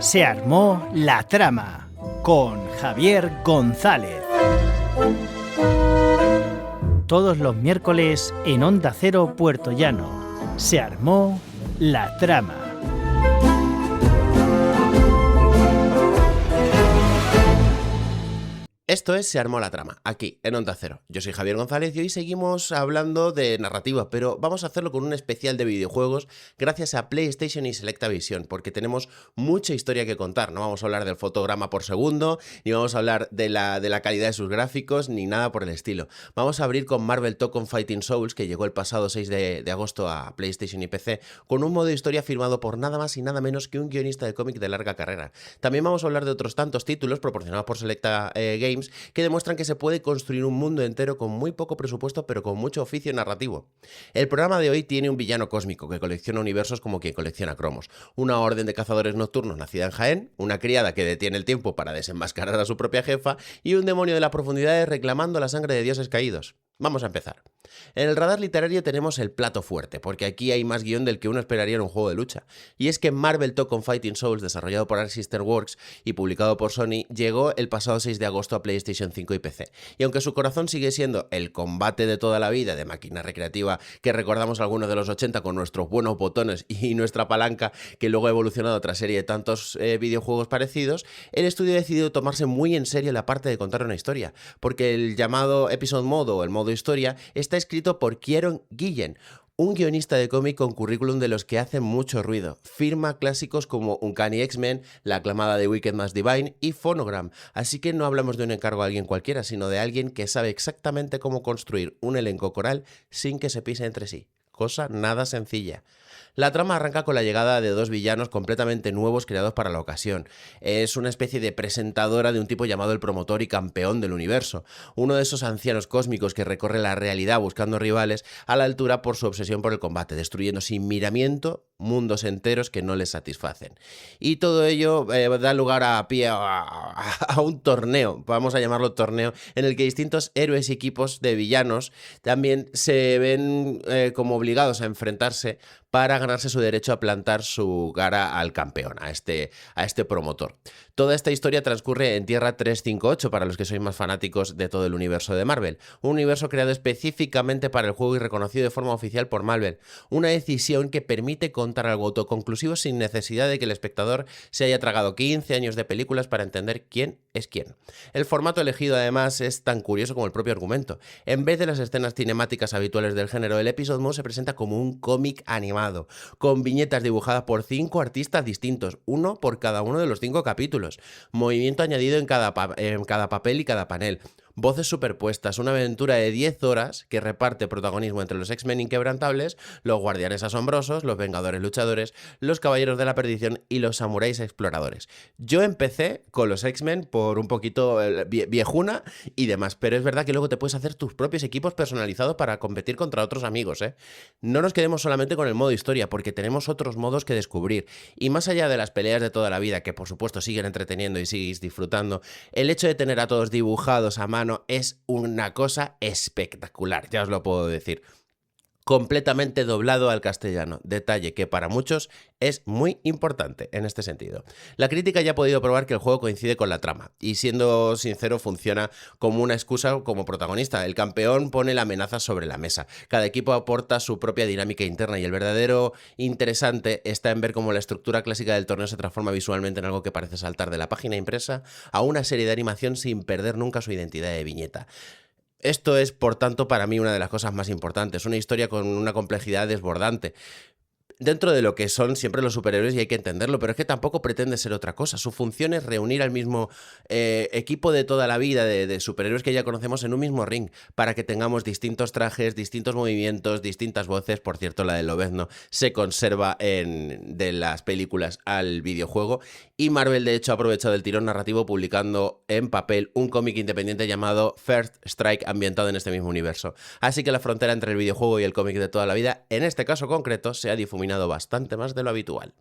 Se armó la trama con Javier González. Todos los miércoles en Onda Cero Puerto Llano. Se armó la trama. Esto es Se armó la trama, aquí, en Onda Cero. Yo soy Javier González y hoy seguimos hablando de narrativa, pero vamos a hacerlo con un especial de videojuegos gracias a PlayStation y Selectavision, porque tenemos mucha historia que contar. No vamos a hablar del fotograma por segundo, ni vamos a hablar de la calidad de sus gráficos, ni nada por el estilo. Vamos a abrir con Marvel Tekken Fighting Souls, que llegó el pasado 6 de agosto a PlayStation y PC, con un modo de historia firmado por nada más y nada menos que un guionista de cómic de larga carrera. También vamos a hablar de otros tantos títulos proporcionados por Selecta Games, que demuestran que se puede construir un mundo entero con muy poco presupuesto pero con mucho oficio narrativo. El programa de hoy tiene un villano cósmico que colecciona universos como quien colecciona cromos, una orden de cazadores nocturnos nacida en Jaén, una criada que detiene el tiempo para desenmascarar a su propia jefa y un demonio de las profundidades reclamando la sangre de dioses caídos. Vamos a empezar. En el radar literario tenemos el plato fuerte, porque aquí hay más guión del que uno esperaría en un juego de lucha. Y es que Marvel Tekken Fighting Souls, desarrollado por Arc System Works y publicado por Sony, llegó el pasado 6 de agosto a PlayStation 5 y PC. Y aunque su corazón sigue siendo el combate de toda la vida de máquina recreativa que recordamos algunos de los 80 con nuestros buenos botones y nuestra palanca, que luego ha evolucionado a otra serie de tantos videojuegos parecidos, el estudio ha decidido tomarse muy en serio la parte de contar una historia, porque el llamado Episode Mode o el modo historia está escrito por Kieron Gillen, un guionista de cómic con currículum de los que hacen mucho ruido. Firma clásicos como Uncanny X-Men, la aclamada The Wicked Más Divine y Phonogram. Así que no hablamos de un encargo a alguien cualquiera, sino de alguien que sabe exactamente cómo construir un elenco coral sin que se pise entre sí. Cosa nada sencilla. La trama arranca con la llegada de dos villanos completamente nuevos creados para la ocasión. Es una especie de presentadora de un tipo llamado el Promotor y Campeón del Universo, uno de esos ancianos cósmicos que recorre la realidad buscando rivales a la altura por su obsesión por el combate, destruyendo sin miramiento mundos enteros que no les satisfacen. Y todo ello da lugar a pie a un torneo, vamos a llamarlo torneo, en el que distintos héroes y equipos de villanos también se ven como obligados a enfrentarse para ganarse su derecho a plantar su cara al campeón, a este promotor. Toda esta historia transcurre en Tierra 358 para los que sois más fanáticos de todo el universo de Marvel, un universo creado específicamente para el juego y reconocido de forma oficial por Marvel, una decisión que permite contar algo autoconclusivo sin necesidad de que el espectador se haya tragado 15 años de películas para entender quién es quién. El formato elegido además es tan curioso como el propio argumento. En vez de las escenas cinemáticas habituales del género, el Episode Mode se presenta como un cómic animado, con viñetas dibujadas por 5 artistas distintos, uno por cada uno de los 5 capítulos, movimiento añadido en cada papel y cada panel, voces superpuestas, una aventura de 10 horas que reparte protagonismo entre los X-Men inquebrantables, los Guardianes asombrosos, los Vengadores luchadores, los Caballeros de la perdición y los Samuráis exploradores. Yo empecé con los X-Men por un poquito viejuna y demás, pero es verdad que luego te puedes hacer tus propios equipos personalizados para competir contra otros amigos, ¿eh? No nos quedemos solamente con el modo historia, porque tenemos otros modos que descubrir. Y más allá de las peleas de toda la vida, que por supuesto siguen entreteniendo y sigues disfrutando, el hecho de tener a todos dibujados a mano es una cosa espectacular, ya os lo puedo decir. Completamente doblado al castellano, detalle que para muchos es muy importante en este sentido. La crítica ya ha podido probar que el juego coincide con la trama, y siendo sincero funciona como una excusa como protagonista. El campeón pone la amenaza sobre la mesa, cada equipo aporta su propia dinámica interna y el verdadero interesante está en ver cómo la estructura clásica del torneo se transforma visualmente en algo que parece saltar de la página impresa a una serie de animación sin perder nunca su identidad de viñeta. Esto es, por tanto, para mí una de las cosas más importantes, una historia con una complejidad desbordante. Dentro de lo que son siempre los superhéroes y hay que entenderlo, pero es que tampoco pretende ser otra cosa. Su función es reunir al mismo equipo de toda la vida de superhéroes que ya conocemos en un mismo ring, para que tengamos distintos trajes, distintos movimientos, distintas voces. Por cierto, la de Lobezno se conserva de las películas al videojuego, y Marvel de hecho ha aprovechado el tirón narrativo publicando en papel un cómic independiente llamado First Strike, ambientado en este mismo universo. Así que la frontera entre el videojuego y el cómic de toda la vida, en este caso concreto, se ha difuminado bastante más de lo habitual.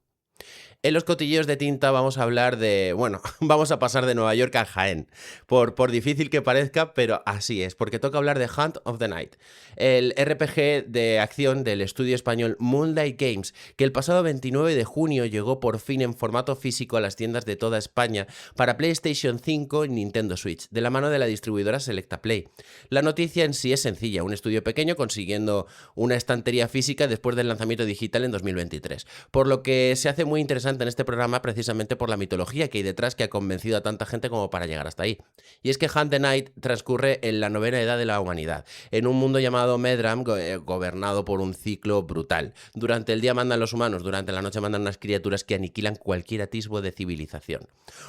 En los cotilleos de tinta vamos a hablar de, bueno, vamos a pasar de Nueva York a Jaén, por difícil que parezca, pero así es, porque toca hablar de Hunt of the Night, el RPG de acción del estudio español Moonlight Games, que el pasado 29 de junio llegó por fin en formato físico a las tiendas de toda España para PlayStation 5 y Nintendo Switch, de la mano de la distribuidora Selecta Play. La noticia en sí es sencilla, un estudio pequeño consiguiendo una estantería física después del lanzamiento digital en 2023, por lo que se hace muy interesante en este programa precisamente por la mitología que hay detrás que ha convencido a tanta gente como para llegar hasta ahí. Y es que Hunt the Night transcurre en la novena edad de la humanidad, en un mundo llamado Medram gobernado por un ciclo brutal. Durante el día mandan los humanos, durante la noche mandan unas criaturas que aniquilan cualquier atisbo de civilización,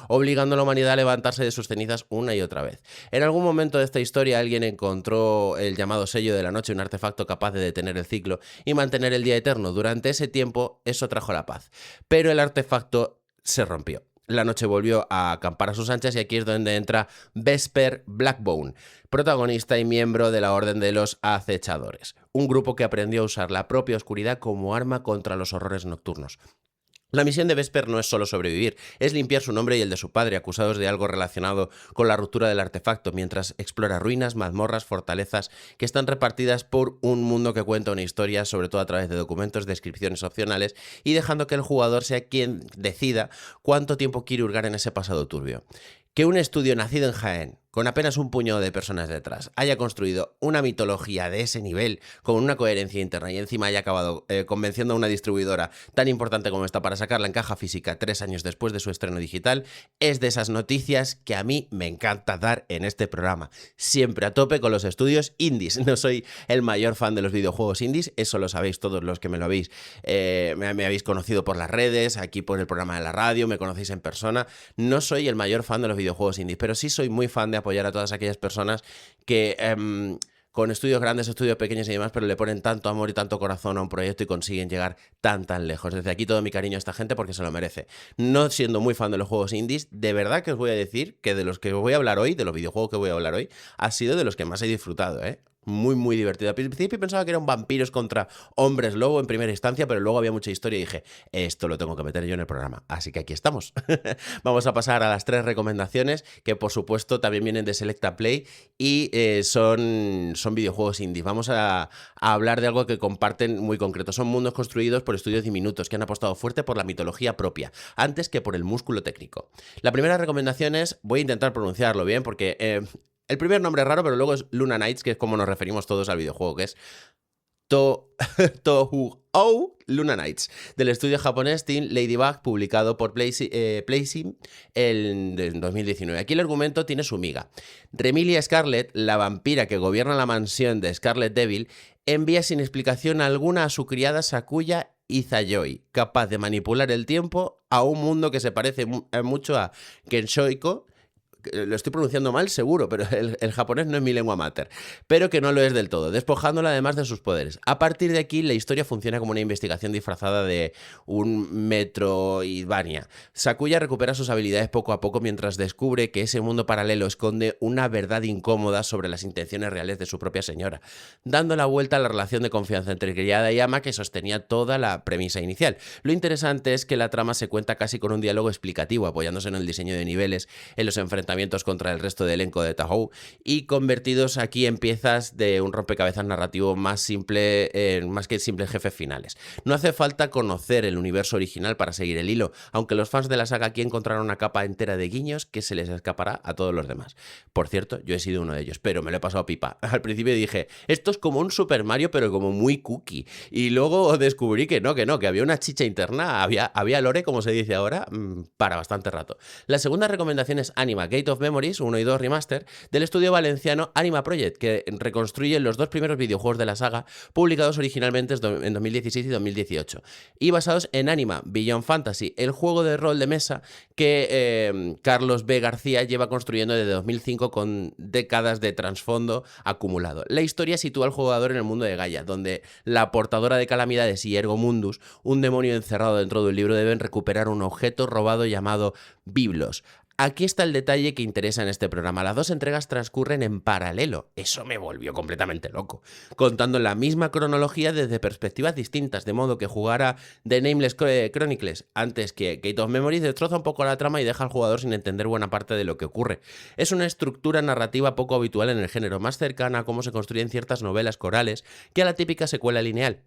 obligando a la humanidad a levantarse de sus cenizas una y otra vez. En algún momento de esta historia alguien encontró el llamado sello de la noche, un artefacto capaz de detener el ciclo y mantener el día eterno. Durante ese tiempo eso trajo la paz, pero el artefacto se rompió. La noche volvió a acampar a sus anchas y aquí es donde entra Vesper Blackbone, protagonista y miembro de la Orden de los Acechadores, un grupo que aprendió a usar la propia oscuridad como arma contra los horrores nocturnos. La misión de Vesper no es solo sobrevivir, es limpiar su nombre y el de su padre, acusados de algo relacionado con la ruptura del artefacto, mientras explora ruinas, mazmorras, fortalezas que están repartidas por un mundo que cuenta una historia, sobre todo a través de documentos, descripciones opcionales y dejando que el jugador sea quien decida cuánto tiempo quiere hurgar en ese pasado turbio. Que un estudio nacido en Jaén, con apenas un puñado de personas detrás, haya construido una mitología de ese nivel, con una coherencia interna y encima haya acabado convenciendo a una distribuidora tan importante como esta para sacarla en caja física 3 años después de su estreno digital, es de esas noticias que a mí me encanta dar en este programa. Siempre a tope con los estudios indies. No soy el mayor fan de los videojuegos indies, eso lo sabéis todos los que me lo habéis, me habéis conocido por las redes, aquí por el programa de la radio, me conocéis en persona. No soy el mayor fan de los videojuegos indies, pero sí soy muy fan de apoyar a todas aquellas personas que con estudios grandes, estudios pequeños y demás, pero le ponen tanto amor y tanto corazón a un proyecto y consiguen llegar tan lejos. Desde aquí todo mi cariño a esta gente porque se lo merece. No siendo muy fan de los juegos indies, de verdad que os voy a decir que de los que voy a hablar hoy, de los videojuegos que voy a hablar hoy, ha sido de los que más he disfrutado, ¿eh? Muy, muy divertido. Al principio pensaba que eran vampiros contra hombres lobo en primera instancia, pero luego había mucha historia y dije, esto lo tengo que meter yo en el programa. Así que aquí estamos. Vamos a pasar a las 3 recomendaciones, que por supuesto también vienen de Selecta Play y son videojuegos indies. Vamos a hablar de algo que comparten muy concreto. Son mundos construidos por estudios diminutos que han apostado fuerte por la mitología propia, antes que por el músculo técnico. La primera recomendación es, voy a intentar pronunciarlo bien porque... el primer nombre es raro, pero luego es Luna Nights, que es como nos referimos todos al videojuego, que es Touhou Luna Nights, del estudio japonés Team Ladybug, publicado por PlaySim en 2019. Aquí el argumento tiene su miga. Remilia Scarlet, la vampira que gobierna la mansión de Scarlet Devil, envía sin explicación alguna a su criada Sakuya Izayoi, capaz de manipular el tiempo a un mundo que se parece mucho a Genshoiko. Lo estoy pronunciando mal, seguro, pero el japonés no es mi lengua mater, pero que no lo es del todo, despojándola además de sus poderes. A partir de aquí, la historia funciona como una investigación disfrazada de un Metroidvania. Sakuya recupera sus habilidades poco a poco mientras descubre que ese mundo paralelo esconde una verdad incómoda sobre las intenciones reales de su propia señora, dando la vuelta a la relación de confianza entre criada y ama que sostenía toda la premisa inicial. Lo interesante es que la trama se cuenta casi con un diálogo explicativo, apoyándose en el diseño de niveles, en los enfrentamientos contra el resto del elenco de Touhou y convertidos aquí en piezas de un rompecabezas narrativo más simple, más que simples jefes finales. No hace falta conocer el universo original para seguir el hilo, aunque los fans de la saga aquí encontraron una capa entera de guiños que se les escapará a todos los demás. Por cierto, yo he sido uno de ellos, pero me lo he pasado pipa. Al principio dije, esto es como un Super Mario, pero como muy cookie. Y luego descubrí que no, que había una chicha interna, había lore, como se dice ahora, para bastante rato. La segunda recomendación es Anima Gate of Memories 1 y 2 Remaster, del estudio valenciano Anima Project, que reconstruye los 2 primeros videojuegos de la saga, publicados originalmente en 2016 y 2018, y basados en Anima Beyond Fantasy, el juego de rol de mesa que Carlos B. García lleva construyendo desde 2005 con décadas de trasfondo acumulado. La historia sitúa al jugador en el mundo de Gaia, donde la portadora de calamidades y Ergo Mundus, un demonio encerrado dentro de un libro, deben recuperar un objeto robado llamado Biblos. Aquí está el detalle que interesa en este programa. Las dos entregas transcurren en paralelo. Eso me volvió completamente loco. Contando la misma cronología desde perspectivas distintas, de modo que jugar a The Nameless Chronicles antes que Gate of Memories destroza un poco la trama y deja al jugador sin entender buena parte de lo que ocurre. Es una estructura narrativa poco habitual en el género, más cercana a cómo se construyen ciertas novelas corales que a la típica secuela lineal.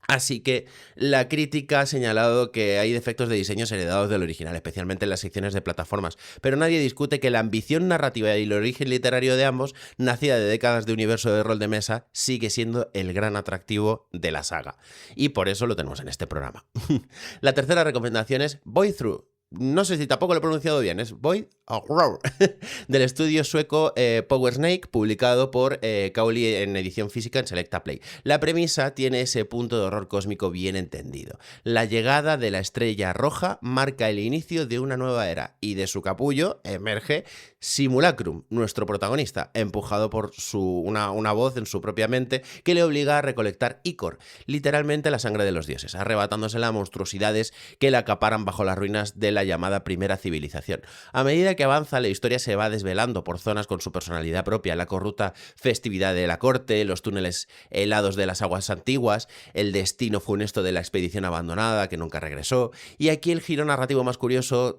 Así que la crítica ha señalado que hay defectos de diseños heredados del original, especialmente en las secciones de plataformas, pero nadie discute que la ambición narrativa y el origen literario de ambos, nacida de décadas de universo de rol de mesa, sigue siendo el gran atractivo de la saga. Y por eso lo tenemos en este programa. La tercera recomendación es Void Through. No sé si tampoco lo he pronunciado bien, es Void del estudio sueco Power Snake, publicado por Kaoli en edición física en Selecta Play. La premisa tiene ese punto de horror cósmico bien entendido. La llegada de la estrella roja marca el inicio de una nueva era y de su capullo emerge Simulacrum, nuestro protagonista, empujado por una voz en su propia mente que le obliga a recolectar Ichor, literalmente la sangre de los dioses, arrebatándosela a monstruosidades que la acaparan bajo las ruinas de la llamada primera civilización. A medida que avanza, la historia se va desvelando por zonas con su personalidad propia, la corrupta festividad de la corte, los túneles helados de las aguas antiguas, el destino funesto de la expedición abandonada que nunca regresó, y aquí el giro narrativo más curioso...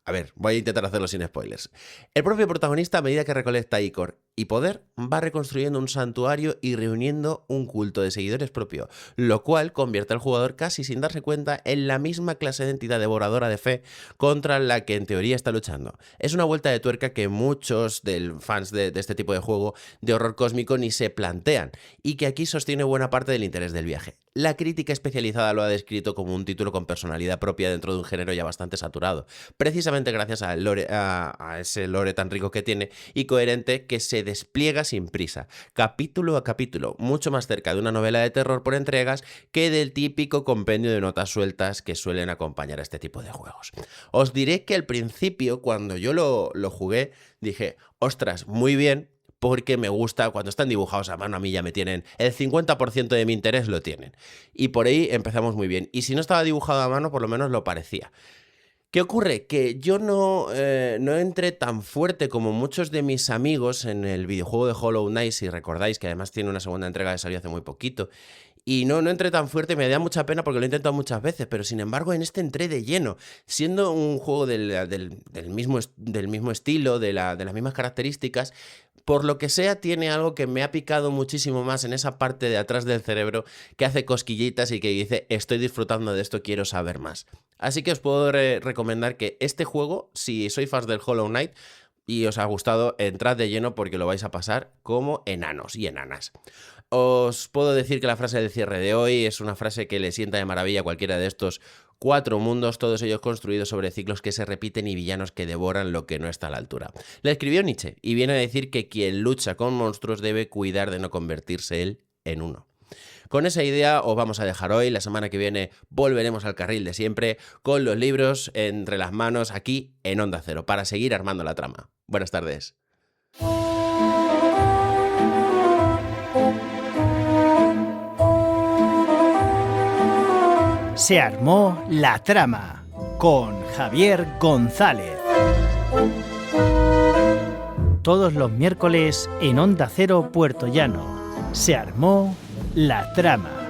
A ver, voy a intentar hacerlo sin spoilers. El propio protagonista, a medida que recolecta Ichor y poder, va reconstruyendo un santuario y reuniendo un culto de seguidores propio, lo cual convierte al jugador casi sin darse cuenta en la misma clase de entidad devoradora de fe contra la que en teoría está luchando. Es una vuelta de tuerca que muchos fans de este tipo de juego de horror cósmico ni se plantean y que aquí sostiene buena parte del interés del viaje. La crítica especializada lo ha descrito como un título con personalidad propia dentro de un género ya bastante saturado, precisamente gracias a ese lore tan rico que tiene y coherente que se despliega sin prisa, capítulo a capítulo, mucho más cerca de una novela de terror por entregas que del típico compendio de notas sueltas que suelen acompañar a este tipo de juegos. Os diré que al principio, cuando yo lo jugué, dije, ostras, muy bien, porque me gusta, cuando están dibujados a mano a mí ya me tienen, el 50% de mi interés lo tienen. Y por ahí empezamos muy bien. Y si no estaba dibujado a mano, por lo menos lo parecía. ¿Qué ocurre? Que yo no entré tan fuerte como muchos de mis amigos en el videojuego de Hollow Knight, si recordáis, que además tiene una segunda entrega que salió hace muy poquito. Y no entré tan fuerte, me da mucha pena porque lo he intentado muchas veces, pero sin embargo en este entré de lleno, siendo un juego del mismo estilo, de las mismas características. Por lo que sea, tiene algo que me ha picado muchísimo más en esa parte de atrás del cerebro que hace cosquillitas y que dice, estoy disfrutando de esto, quiero saber más. Así que os puedo recomendar que este juego, si sois fans del Hollow Knight y os ha gustado, entrad de lleno porque lo vais a pasar como enanos y enanas. Os puedo decir que la frase del cierre de hoy es una frase que le sienta de maravilla a cualquiera de estos 4 mundos, todos ellos construidos sobre ciclos que se repiten y villanos que devoran lo que no está a la altura. La escribió Nietzsche y viene a decir que quien lucha con monstruos debe cuidar de no convertirse él en uno. Con esa idea os vamos a dejar hoy. La semana que viene volveremos al carril de siempre con los libros entre las manos aquí en Onda Cero para seguir armando la trama. Buenas tardes. Se armó la trama con Javier González. Todos los miércoles en Onda Cero Puerto Llano. Se armó la trama.